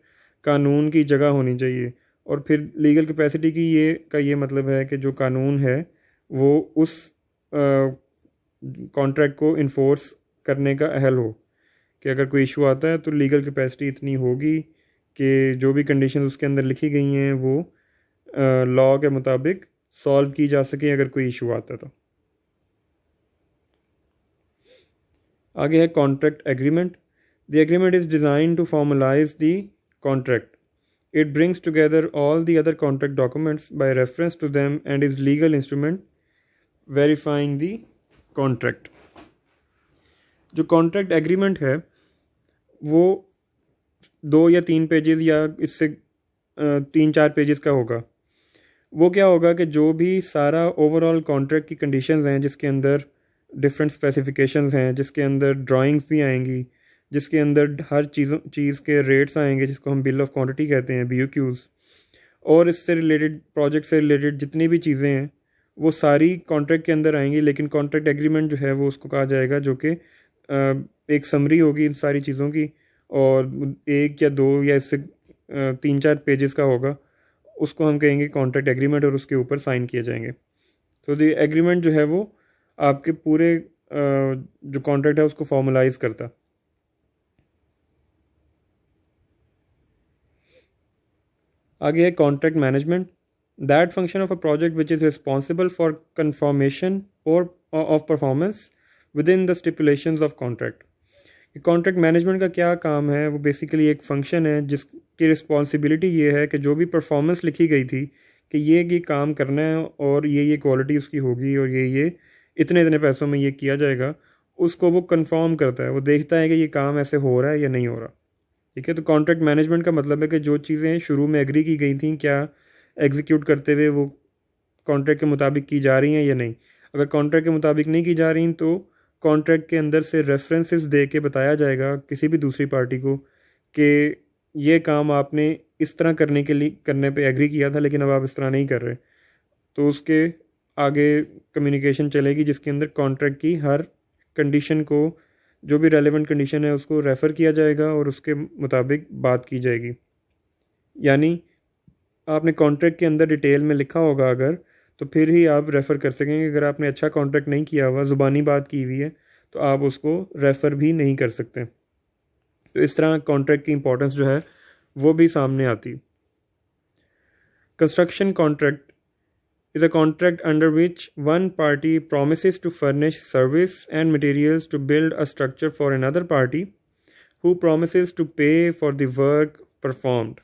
कानून की जगह होनी चाहिए और फिर लीगल कैपेसिटी की ये मतलब है कि जो कानून है वो उस कॉन्ट्रैक्ट को इन्फोर्स करने का अहल हो, कि अगर कोई इशू आता है तो लीगल कैपेसिटी इतनी होगी कि जो भी कंडीशन उसके अंदर लिखी गई हैं वो लॉ के मुताबिक सॉल्व की जा सके अगर कोई इशू आता है तो। आगे है contract agreement. The agreement is design to formalise the contract. It brings together all the other contract documents by reference to them and is legal instrument verifying the contract। जो कॉन्ट्रैक्ट एग्रीमेंट है वो 2 या 3 pages या इससे 3-4 pages का होगा। वो क्या होगा कि जो भी सारा ओवरऑल कॉन्ट्रैक्ट की कंडीशंस हैं, जिसके अंदर डिफरेंट स्पेसिफिकेशंस हैं, जिसके अंदर ड्राइंग्स भी आएंगी, जिसके अंदर हर चीज़ के रेट्स आएंगे, जिसको हम बिल ऑफ क्वांटिटी कहते हैं, BOQs, और इससे रिलेटेड, प्रोजेक्ट से रिलेटेड जितनी भी चीज़ें हैं वो सारी कॉन्ट्रैक्ट के अंदर आएंगी, लेकिन कॉन्ट्रैक्ट एग्रीमेंट जो है वो उसको कहा जाएगा, जो कि एक समरी होगी इन सारी चीज़ों की, और एक या दो या इससे 3-4 पेजेस का होगा, उसको हम कहेंगे कॉन्ट्रैक्ट एग्रीमेंट, और उसके ऊपर साइन किए जाएंगे। तो द एग्रीमेंट जो है वो आपके पूरे जो कॉन्ट्रैक्ट है उसको फॉर्मलाइज करता। आगे है contract management, that function of a project which is responsible for confirmation और of performance within the stipulations of contract. Contract management का क्या काम है, वो बेसिकली एक फ़ंक्शन है जिसकी रिस्पॉन्सिबिलिटी ये है कि जो भी परफॉर्मेंस लिखी गई थी कि ये काम करना है और ये क्वालिटी उसकी होगी और ये इतने इतने पैसों में ये किया जाएगा, उसको वो कंफर्म करता है, वो देखता है कि ये काम ऐसे हो रहा है या नहीं हो रहा। ठीक है, तो कॉन्ट्रैक्ट मैनेजमेंट का मतलब है कि जो चीज़ें शुरू में एग्री की गई थी क्या एग्जीक्यूट करते हुए वो कॉन्ट्रैक्ट के मुताबिक की जा रही हैं या नहीं। अगर कॉन्ट्रैक्ट के मुताबिक नहीं की जा रही तो कॉन्ट्रैक्ट के अंदर से रेफरेंसेस दे के बताया जाएगा किसी भी दूसरी पार्टी को कि ये काम आपने इस तरह करने पे एग्री किया था, लेकिन अब आप इस तरह नहीं कर रहे, तो उसके आगे कम्युनिकेशन चलेगी जिसके अंदर कॉन्ट्रैक्ट की हर कंडीशन को, जो भी रेलेवेंट कंडीशन है उसको रेफ़र किया जाएगा और उसके मुताबिक बात की जाएगी। यानी आपने कॉन्ट्रैक्ट के अंदर डिटेल में लिखा होगा अगर, तो फिर ही आप रेफ़र कर सकेंगे। अगर आपने अच्छा कॉन्ट्रैक्ट नहीं किया हुआ, ज़ुबानी बात की हुई है, तो आप उसको रेफ़र भी नहीं कर सकते। तो इस तरह कॉन्ट्रैक्ट की इंपॉर्टेंस जो है वो भी सामने आती। Construction contract is a contract under which one party promises to furnish service and materials to build a structure for another party who promises to pay for the work performed.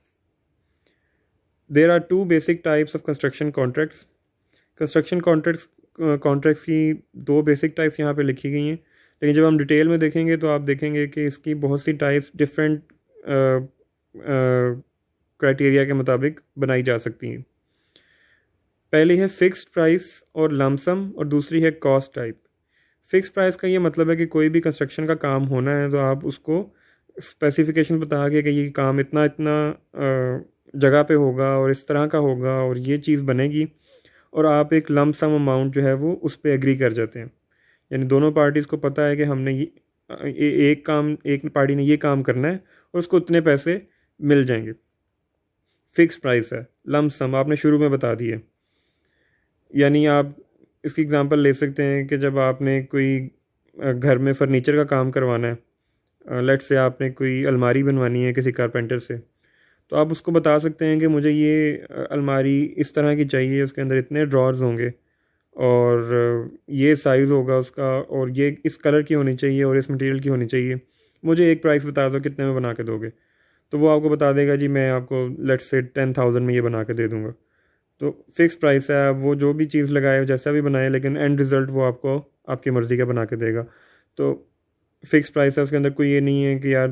There are two basic types of construction contracts. Construction contracts की दो basic types यहाँ पे लिखी गई हैं, लेकिन जब हम डिटेल में देखेंगे तो आप देखेंगे कि इसकी बहुत सी टाइप्स डिफरेंट क्राइटेरिया के मुताबिक बनाई जा सकती हैं। पहली है फिक्स्ड प्राइस और लमसम, और दूसरी है कॉस्ट टाइप। फिक्स्ड प्राइस का ये मतलब है कि कोई भी कंस्ट्रक्शन का काम होना है तो आप उसको स्पेसिफिकेशन बता के कि ये काम इतना इतना जगह पे होगा और इस तरह का होगा और ये चीज़ बनेगी, और आप एक लमसम अमाउंट जो है वो उस पर एग्री कर जाते हैं। यानी दोनों पार्टीज़ को पता है कि हमने एक पार्टी ने ये काम करना है और उसको उतने पैसे मिल जाएंगे। फिक्स्ड प्राइस है, लमसम आपने शुरू में बता दिए। यानी आप इसकी एग्जांपल ले सकते हैं कि जब आपने कोई घर में फर्नीचर का काम करवाना है, लेट्स से आपने कोई अलमारी बनवानी है किसी कारपेंटर से, तो आप उसको बता सकते हैं कि मुझे ये अलमारी इस तरह की चाहिए, उसके अंदर इतने ड्रॉर्स होंगे और ये साइज़ होगा उसका, और ये इस कलर की होनी चाहिए और इस मटेरियल की होनी चाहिए, मुझे एक प्राइस बता दो कितने में बना के दोगे। तो वो आपको बता देगा जी मैं आपको लेट्स से 10,000 में ये बना के दे दूँगा। तो फिक्स प्राइस है, वो जो भी चीज़ लगाए जैसा भी बनाए, लेकिन एंड रिज़ल्ट वो आपको आपकी मर्ज़ी का बना के देगा। तो फिक्स प्राइस है, उसके अंदर कोई ये नहीं है कि यार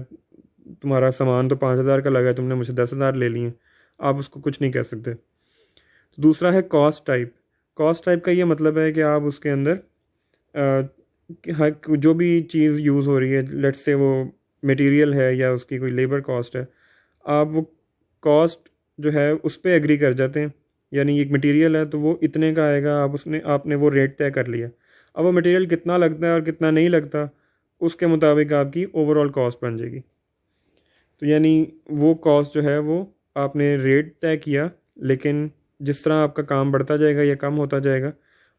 तुम्हारा सामान तो 5,000 का लगा है, तुमने मुझसे 10,000 ले लिए, आप उसको कुछ नहीं कह सकते। तो दूसरा है कॉस्ट टाइप। कॉस्ट टाइप का ये मतलब है कि आप उसके अंदर जो भी चीज़ यूज़ हो रही है, लेट्स से वो मटेरियल है या उसकी कोई लेबर कॉस्ट है, आप वो कॉस्ट जो है उस पर एग्री कर जाते हैं। यानी एक मटेरियल है तो वो इतने का आएगा, आपने वो रेट तय कर लिया। अब वो मटेरियल कितना लगता है और कितना नहीं लगता, उसके मुताबिक आपकी ओवरऑल कॉस्ट बन जाएगी। तो यानी वो कॉस्ट जो है वो आपने रेट तय किया, लेकिन जिस तरह आपका काम बढ़ता जाएगा या कम होता जाएगा,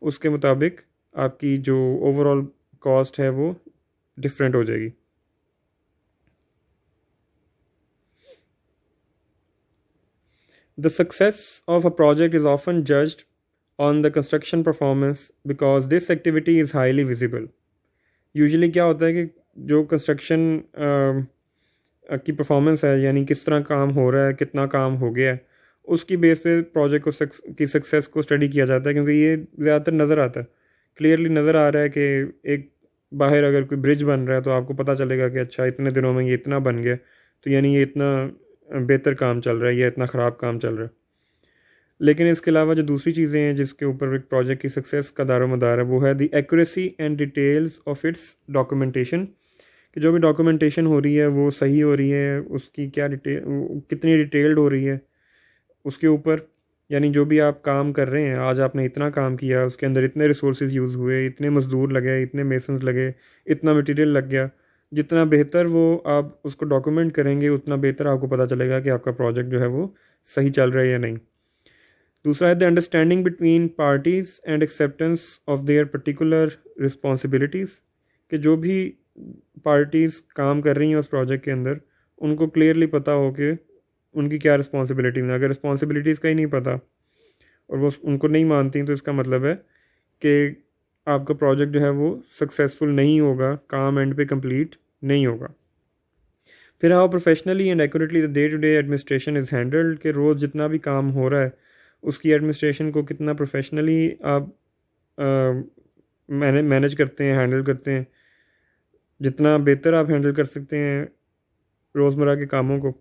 उसके मुताबिक आपकी जो ओवरऑल कॉस्ट है वो डिफरेंट हो जाएगी। The success of a project is often judged on the construction performance because this activity is highly visible. Usually क्या होता है कि जो कंस्ट्रक्शन की परफॉर्मेंस है, यानी किस तरह काम हो रहा है, कितना काम हो गया है, उसकी बेस पे प्रोजेक्ट की सक्सेस को स्टडी किया जाता है, क्योंकि ये ज़्यादातर नज़र आता है, क्लियरली नज़र आ रहा है कि एक बाहर अगर कोई ब्रिज बन रहा है तो आपको पता चलेगा कि अच्छा इतने दिनों में ये इतना बन गया, तो यानी ये इतना बेहतर काम चल रहा है या इतना ख़राब काम चल रहा है। लेकिन इसके अलावा जो दूसरी चीज़ें हैं जिसके ऊपर एक प्रोजेक्ट की सक्सेस का दारोमदार है, वो है the accuracy and details of its documentation. कि जो भी डॉक्यूमेंटेशन हो रही है वो सही हो रही है, उसकी क्या कितनी डिटेल्ड हो रही है, उसके ऊपर, यानी जो भी आप काम कर रहे हैं, आज आपने इतना काम किया, उसके अंदर इतने रिसोर्सेज यूज़ हुए, इतने मज़दूर लगे, इतने मेसन्स लगे, इतना मटेरियल लग गया, जितना बेहतर वो आप उसको डॉक्यूमेंट करेंगे उतना बेहतर आपको पता चलेगा कि आपका प्रोजेक्ट जो है वो सही चल रहा है या नहीं। दूसरा है the understanding between parties and acceptance of their particular responsibilities, कि जो भी पार्टीज़ काम कर रही हैं उस प्रोजेक्ट के अंदर उनको क्लियरली पता हो कि उनकी क्या रिस्पॉन्सिबिलिटीज़ हैं। अगर रिस्पॉन्सिबिलिटीज़ का ही नहीं पता और वो उनको नहीं मानती तो इसका मतलब है कि आपका प्रोजेक्ट जो है वो सक्सेसफुल नहीं होगा, काम एंड पे कंप्लीट नहीं होगा। फिर how professionally and accurately the day to day administration is handled, कि रोज़ जितना भी काम हो रहा है उसकी एडमिनिस्ट्रेशन को कितना प्रोफेशनली आप मैनेज करते हैं, हैंडल करते हैं। जितना बेहतर आप हैंडल कर सकते हैं रोज़मर्रा के कामों को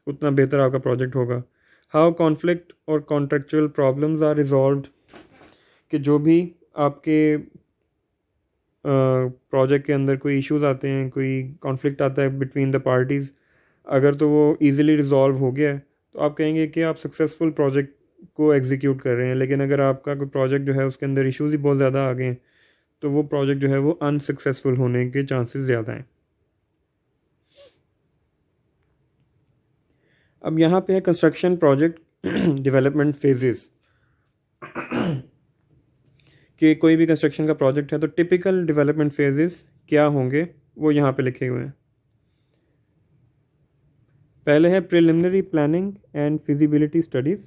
उतना बेहतर आपका प्रोजेक्ट होगा। हाउ कॉन्फ्लिक्ट और कॉन्ट्रेक्चुअल प्रॉब्लम्स आर रिजॉल्व्ड, कि जो भी आपके प्रोजेक्ट के अंदर कोई इश्यूज आते हैं, कोई कॉन्फ्लिक्ट आता है बिटवीन द पार्टीज़, अगर तो वो इजीली रिजॉल्व हो गया है तो आप कहेंगे कि आप सक्सेसफुल प्रोजेक्ट को एग्जीक्यूट कर रहे हैं। लेकिन अगर आपका कोई प्रोजेक्ट जो है उसके अंदर इश्यूज ही बहुत ज़्यादा आ गए हैं तो वो प्रोजेक्ट जो है वो अनसक्सेसफुल होने के चांसेस ज़्यादा हैं। अब यहाँ पे है कंस्ट्रक्शन प्रोजेक्ट डेवलपमेंट फेजेस, कि कोई भी कंस्ट्रक्शन का प्रोजेक्ट है तो टिपिकल डेवलपमेंट फेजेस क्या होंगे वो यहाँ पे लिखे हुए हैं। पहले है preliminary planning and feasibility studies.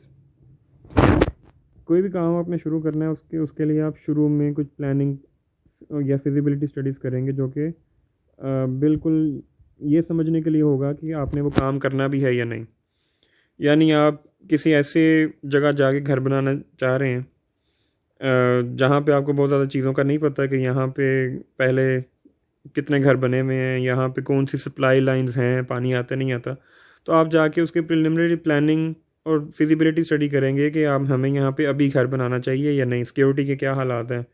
कोई भी काम आपने शुरू करना है उसके लिए आप शुरू में कुछ प्लानिंग या फिजिबिलिटी स्टडीज़ करेंगे, जो कि बिल्कुल ये समझने के लिए होगा कि आपने वो काम करना भी है या नहीं। यानी आप किसी ऐसे जगह जाके घर बनाना चाह रहे हैं जहाँ पे आपको बहुत ज़्यादा चीज़ों का नहीं पता कि यहाँ पे पहले कितने घर बने हुए हैं, यहाँ पे कौन सी सप्लाई लाइंस हैं, पानी आता नहीं आता, तो आप जाके उसके प्रिलिमिनरी प्लानिंग और फिजिबिलिटी स्टडी करेंगे कि आप हमें यहाँ पे अभी घर बनाना चाहिए या नहीं, सिक्योरिटी के क्या हालात हैं,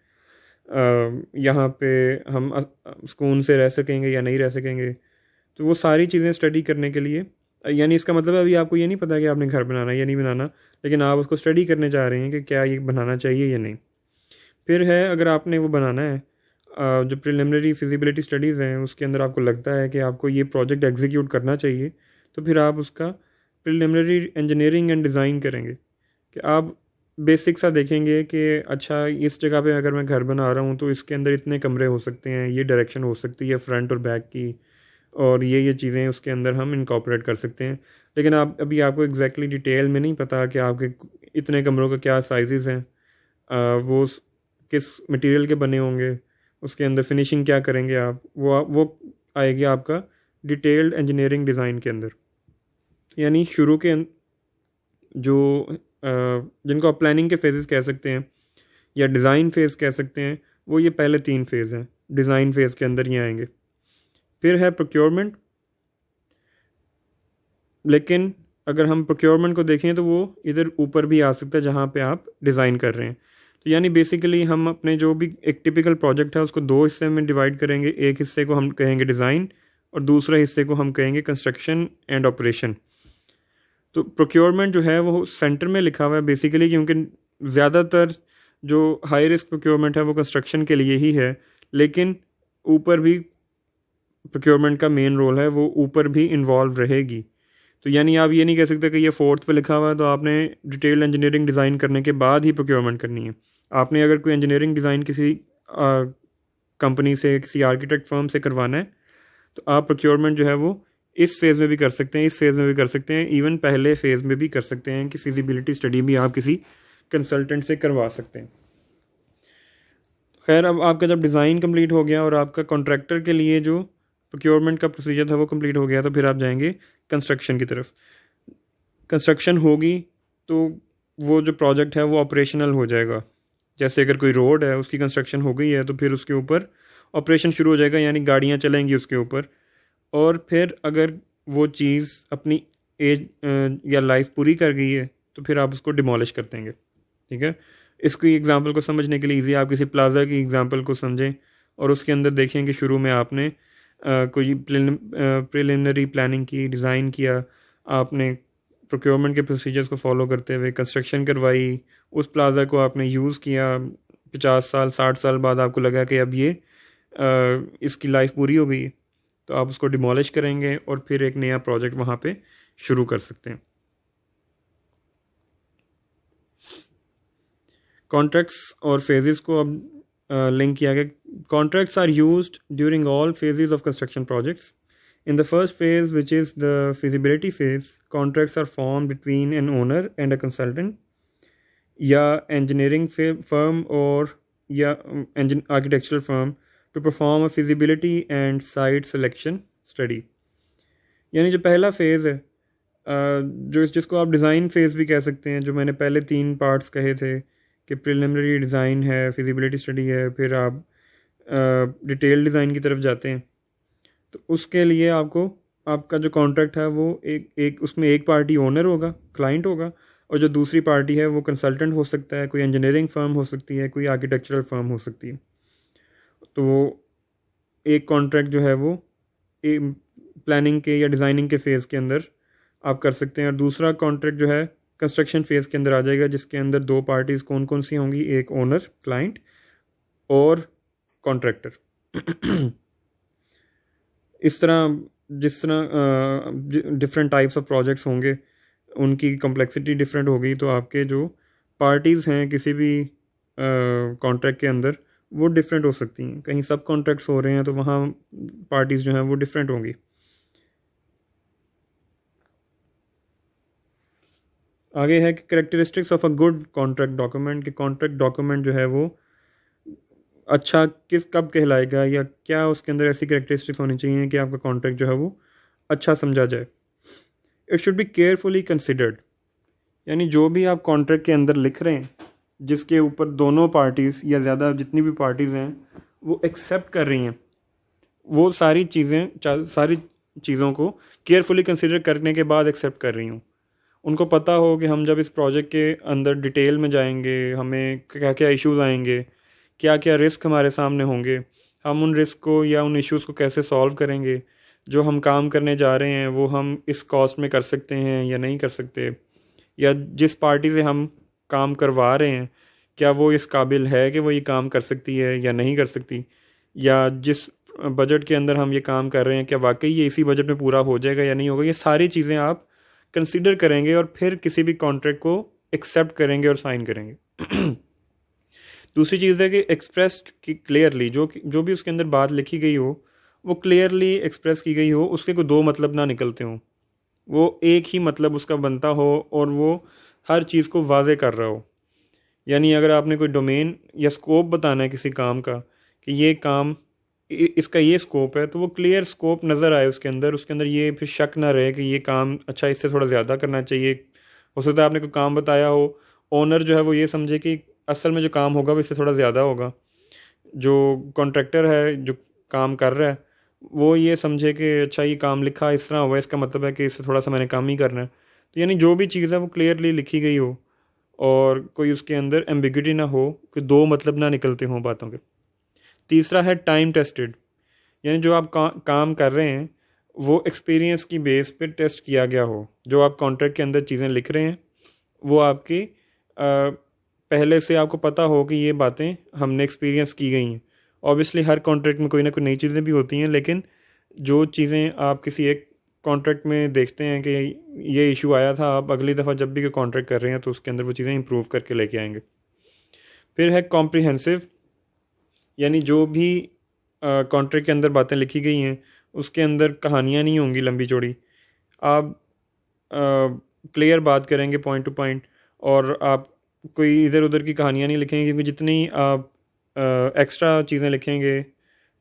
यहाँ पे हम सुकून से रह सकेंगे या नहीं रह सकेंगे। तो वो सारी चीज़ें स्टडी करने के लिए, यानी इसका मतलब अभी आपको ये नहीं पता कि आपने घर बनाना या नहीं बनाना, लेकिन आप उसको स्टडी करने जा रहे हैं कि क्या ये बनाना चाहिए या नहीं। फिर है अगर आपने वो बनाना है, जो प्रिलिमिनरी फिजिबिलिटी स्टडीज़ हैं उसके अंदर आपको लगता है कि आपको ये प्रोजेक्ट एग्जीक्यूट करना चाहिए, तो फिर आप उसका प्रिलिमिनरी इंजीनियरिंग एंड डिज़ाइन करेंगे, कि आप बेसिक सा देखेंगे कि अच्छा इस जगह पे अगर मैं घर बना रहा हूँ तो इसके अंदर इतने कमरे हो सकते हैं, ये डायरेक्शन हो सकती है फ्रंट और बैक की, और ये चीज़ें उसके अंदर हम इनकॉर्पोरेट कर सकते हैं। लेकिन आप अभी आपको एग्जैक्टली डिटेल में नहीं पता कि आपके इतने कमरों का क्या साइजेस हैं, वो किस मटेरियल के बने होंगे, उसके अंदर फिनिशिंग क्या करेंगे आप, वो आएगी आपका डिटेल्ड इंजीनियरिंग डिज़ाइन के अंदर। यानी शुरू के जो जिनको आप प्लानिंग के फेजेस कह सकते हैं या डिज़ाइन फेज़ कह सकते हैं, वो ये पहले 3 फेज़ हैं, डिज़ाइन फेज़ के अंदर ही आएंगे। फिर है प्रोक्योरमेंट, लेकिन अगर हम प्रोक्योरमेंट को देखें तो वो इधर ऊपर भी आ सकता है जहाँ पे आप डिज़ाइन कर रहे हैं। तो यानी बेसिकली हम अपने जो भी एक टिपिकल प्रोजेक्ट है उसको 2 हिस्से में डिवाइड करेंगे। एक हिस्से को हम कहेंगे डिज़ाइन और दूसरे हिस्से को हम कहेंगे कंस्ट्रक्शन एंड ऑपरेशन। तो प्रोक्योरमेंट जो है वो सेंटर में लिखा हुआ है बेसिकली, क्योंकि ज़्यादातर जो हाई रिस्क प्रोक्योरमेंट है वो कंस्ट्रक्शन के लिए ही है, लेकिन ऊपर भी प्रोक्योरमेंट का मेन रोल है, वो ऊपर भी इन्वॉल्व रहेगी। तो यानी आप ये नहीं कह सकते कि ये 4th पे लिखा हुआ है तो आपने डिटेल्ड इंजीनियरिंग डिज़ाइन करने के बाद ही प्रोक्योरमेंट करनी है। आपने अगर कोई इंजीनियरिंग डिज़ाइन किसी कंपनी से, किसी आर्किटेक्ट फर्म से करवाना है तो आप प्रोक्योरमेंट जो है वो इस फेज़ में भी कर सकते हैं, इस फेज़ में भी कर सकते हैं, इवन पहले फेज़ में भी कर सकते हैं कि फिजिबिलिटी स्टडी भी आप किसी कंसल्टेंट से करवा सकते हैं। खैर, अब आपका जब डिज़ाइन कंप्लीट हो गया और आपका कॉन्ट्रैक्टर के लिए जो प्रोक्योरमेंट का प्रोसीजर था वो कंप्लीट हो गया, तो फिर आप जाएंगे कंस्ट्रक्शन की तरफ। कंस्ट्रक्शन होगी तो वो जो प्रोजेक्ट है वो ऑपरेशनल हो जाएगा। जैसे अगर कोई रोड है उसकी कंस्ट्रक्शन हो गई है तो फिर उसके ऊपर ऑपरेशन शुरू हो जाएगा, यानी गाड़ियाँ चलेंगी उसके ऊपर। और फिर अगर वो चीज़ अपनी एज या लाइफ पूरी कर गई है तो फिर आप उसको डिमोलिश कर देंगे। ठीक है, इसकी एग्जांपल को समझने के लिए इजी, आप किसी प्लाजा की एग्जांपल को समझें और उसके अंदर देखें कि शुरू में आपने कोई प्रिलिमिनरी प्लानिंग की, डिज़ाइन किया, आपने प्रोक्योरमेंट के प्रोसीजर्स को फॉलो करते हुए कंस्ट्रक्शन करवाई, उस प्लाज़ा को आपने यूज़ किया, 50 साल 60 साल बाद आपको लगा कि अब ये इसकी लाइफ पूरी हो गई, तो आप उसको डिमोलिश करेंगे और फिर एक नया प्रोजेक्ट वहाँ पे शुरू कर सकते हैं। कॉन्ट्रैक्ट्स और फेजेस को अब लिंक किया गया। Contracts are used during all phases of construction projects. In the first phase, which is the feasibility phase, contracts are formed between an owner and a consultant, या engineering firm और या architectural firm to perform a feasibility and site selection study। यानी जो पहला phase है, जिसको आप design phase भी कह सकते हैं, जो मैंने पहले 3 पार्ट्स कहे थे कि प्रिलिमिनरी डिज़ाइन है, फिजिबिलिटी स्टडी है, फिर आप डिटेल डिज़ाइन की तरफ जाते हैं। तो उसके लिए आपको आपका जो कॉन्ट्रैक्ट है वो एक उसमें एक पार्टी ओनर होगा, क्लाइंट होगा, और जो दूसरी पार्टी है वो कंसल्टेंट हो सकता है, कोई इंजीनियरिंग फर्म हो सकती है, कोई आर्किटेक्चरल फर्म हो सकती है। तो वो एक कॉन्ट्रैक्ट जो है वो प्लानिंग के या डिज़ाइनिंग के फ़ेज़ के अंदर आप कर सकते हैं, और दूसरा कॉन्ट्रैक्ट जो है कंस्ट्रक्शन फ़ेज़ के अंदर आ जाएगा, जिसके अंदर 2 पार्टीज़ कौन कौन सी होंगी, एक ओनर क्लाइंट और कॉन्ट्रैक्टर। इस तरह जिस तरह डिफरेंट टाइप्स ऑफ प्रोजेक्ट्स होंगे उनकी कॉम्प्लेक्सिटी डिफरेंट होगी, तो आपके जो पार्टीज़ हैं किसी भी कॉन्ट्रैक्ट के अंदर वो डिफरेंट हो सकती हैं। कहीं सब कॉन्ट्रैक्ट्स हो रहे हैं तो वहाँ पार्टीज़ जो हैं वो डिफरेंट होंगी। आगे है कि characteristics of a good contract document, कि कॉन्ट्रैक्ट डॉक्यूमेंट जो है वो अच्छा कब कहलाएगा, या क्या उसके अंदर ऐसी करेक्टरिस्टिक्स होनी चाहिए कि आपका कॉन्ट्रैक्ट जो है वो अच्छा समझा जाए। It should be carefully considered, यानी जो भी आप कॉन्ट्रैक्ट के अंदर लिख रहे हैं, जिसके ऊपर दोनों पार्टीज़ या ज़्यादा जितनी भी पार्टीज़ हैं वो एक्सेप्ट कर रही हैं, वो सारी चीज़ों को केयरफुली कंसिडर करने के बाद एक्सेप्ट कर रही हूँ। उनको पता हो कि हम जब इस प्रोजेक्ट के अंदर डिटेल में जाएंगे, हमें क्या क्या इश्यूज़ आएंगे, क्या क्या रिस्क हमारे सामने होंगे, हम उन रिस्क को या उन इश्यूज़ को कैसे सॉल्व करेंगे, जो हम काम करने जा रहे हैं वो हम इस कॉस्ट में कर सकते हैं या नहीं कर सकते, या जिस पार्टी से हम काम करवा रहे हैं क्या वो इस काबिल है कि वो ये काम कर सकती है या नहीं कर सकती, या जिस बजट के अंदर हम ये काम कर रहे हैं क्या वाकई ये इसी बजट में पूरा हो जाएगा या नहीं होगा। ये सारी चीज़ें आप कंसिडर करेंगे और फिर किसी भी कॉन्ट्रैक्ट को एक्सेप्ट करेंगे और साइन करेंगे। दूसरी चीज़ है कि एक्सप्रेस्ड की क्लियरली, जो भी उसके अंदर बात लिखी गई हो वो क्लियरली एक्सप्रेस की गई हो, उसके कोई 2 मतलब ना निकलते हों, वो एक ही मतलब उसका बनता हो और वो हर चीज़ को वाज़े कर रहा हो। यानी अगर आपने कोई डोमेन या स्कोप बताना है किसी काम का कि ये काम इसका ये स्कोप है, तो वो क्लियर स्कोप नज़र आए उसके अंदर ये फिर शक ना रहे कि ये काम अच्छा इससे थोड़ा ज़्यादा करना चाहिए। हो सकता है आपने कोई काम बताया हो, ओनर जो है वो ये समझे कि असल में जो काम होगा वो इससे थोड़ा ज़्यादा होगा, जो कॉन्ट्रैक्टर है जो काम कर रहा है वो ये समझे कि अच्छा ये काम लिखा इस तरह हुआ, इसका मतलब है कि इससे थोड़ा सा मैंने कम ही करना है। तो यानी जो भी चीज़ है वो क्लियरली लिखी गई हो और कोई उसके अंदर एम्बिग्यूटी ना हो, कि 2 मतलब ना निकलते हों बातों के। तीसरा है टाइम टेस्टेड, यानी जो आप काम कर रहे हैं वो एक्सपीरियंस की बेस पे टेस्ट किया गया हो। जो आप कॉन्ट्रैक्ट के अंदर चीज़ें लिख रहे हैं वो आपकी पहले से आपको पता हो कि ये बातें हमने एक्सपीरियंस की गई हैं। ऑब्वियसली हर कॉन्ट्रैक्ट में कोई ना कोई नई चीज़ें भी होती हैं, लेकिन जो चीज़ें आप किसी एक कॉन्ट्रैक्ट में देखते हैं कि ये इशू आया था, आप अगली दफ़ा जब भी कोई कॉन्ट्रैक्ट कर रहे हैं तो उसके अंदर वो चीज़ें इंप्रूव करके लेके आएंगे। फिर है कॉम्प्रिहेंसिव, यानी जो भी कॉन्ट्रैक्ट के अंदर बातें लिखी गई हैं उसके अंदर कहानियाँ नहीं होंगी लंबी चौड़ी, आप क्लियर बात करेंगे पॉइंट टू पॉइंट, और आप कोई इधर उधर की कहानियाँ नहीं लिखेंगे, क्योंकि जितनी आप एक्स्ट्रा चीज़ें लिखेंगे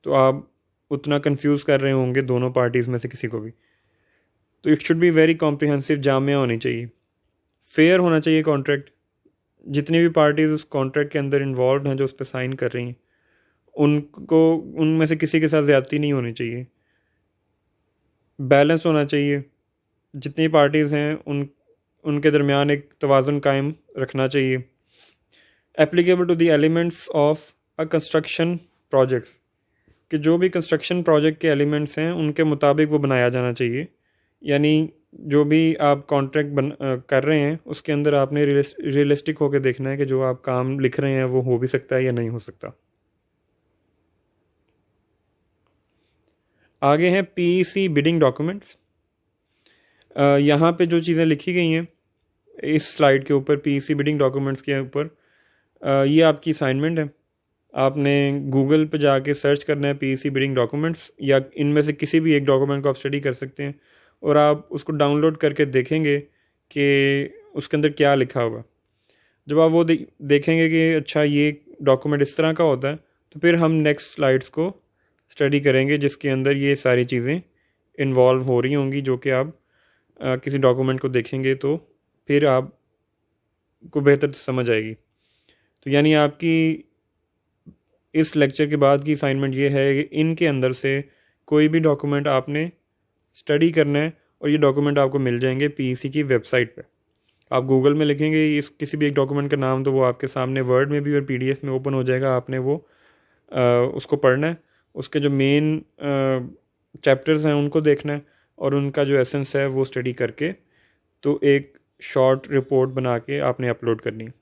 तो आप उतना कंफ्यूज कर रहे होंगे दोनों पार्टीज़ में से किसी को भी। तो it should be very comprehensive, Jamia होनी चाहिए, फेयर होना चाहिए कॉन्ट्रैक्ट। जितनी भी पार्टीज़ उस कॉन्ट्रैक्ट के अंदर इन्वॉल्व हैं, जो उस पर साइन कर रही हैं, उनको उनमें से किसी के साथ ज़्यादती नहीं होनी चाहिए, बैलेंस होना चाहिए। जितनी पार्टीज़ हैं उनके दरमियान एक तवाज़ुन कायम रखना चाहिए। Applicable to the elements of a construction projects, कि जो भी कंस्ट्रक्शन प्रोजेक्ट के एलिमेंट्स हैं उनके मुताबिक वो बनाया जाना चाहिए। यानी जो भी आप कॉन्ट्रैक्ट कर रहे हैं उसके अंदर आपने रियलिस्टिक होकर देखना है कि जो आप काम लिख रहे हैं वो हो भी सकता है या नहीं हो सकता। आगे हैं पीईसी बिडिंग डॉक्यूमेंट्स। यहाँ पे जो चीज़ें लिखी गई हैं इस स्लाइड के ऊपर पीईसी बिडिंग डॉक्यूमेंट्स के ऊपर, ये आपकी असाइनमेंट है। आपने गूगल पे जाके सर्च करना है पीईसी बिडिंग डॉक्यूमेंट्स, या इनमें से किसी भी एक डॉक्यूमेंट को आप स्टडी कर सकते हैं और आप उसको डाउनलोड करके देखेंगे कि उसके अंदर क्या लिखा हुआ। जब आप वो देखेंगे कि अच्छा ये डॉक्यूमेंट इस तरह का होता है, तो फिर हम नेक्स्ट स्लाइड्स को स्टडी करेंगे जिसके अंदर ये सारी चीज़ें इन्वॉल्व हो रही होंगी, जो कि आप किसी डॉक्यूमेंट को देखेंगे तो फिर आपको बेहतर समझ आएगी। तो यानी आपकी इस लेक्चर के बाद की असाइनमेंट ये है कि इनके अंदर से कोई भी डॉक्यूमेंट आपने स्टडी करना है और ये डॉक्यूमेंट आपको मिल जाएंगे पीईसी की वेबसाइट पे। आप गूगल में लिखेंगे इस किसी भी एक डॉक्यूमेंट का नाम, तो वो आपके सामने वर्ड में भी और पीडीएफ में ओपन हो जाएगा। आपने वो उसको पढ़ना है, उसके जो मेन चैप्टर्स हैं उनको देखना है और उनका जो एसेंस है वो स्टडी करके तो एक शॉर्ट रिपोर्ट बना के आपने अपलोड करनी है।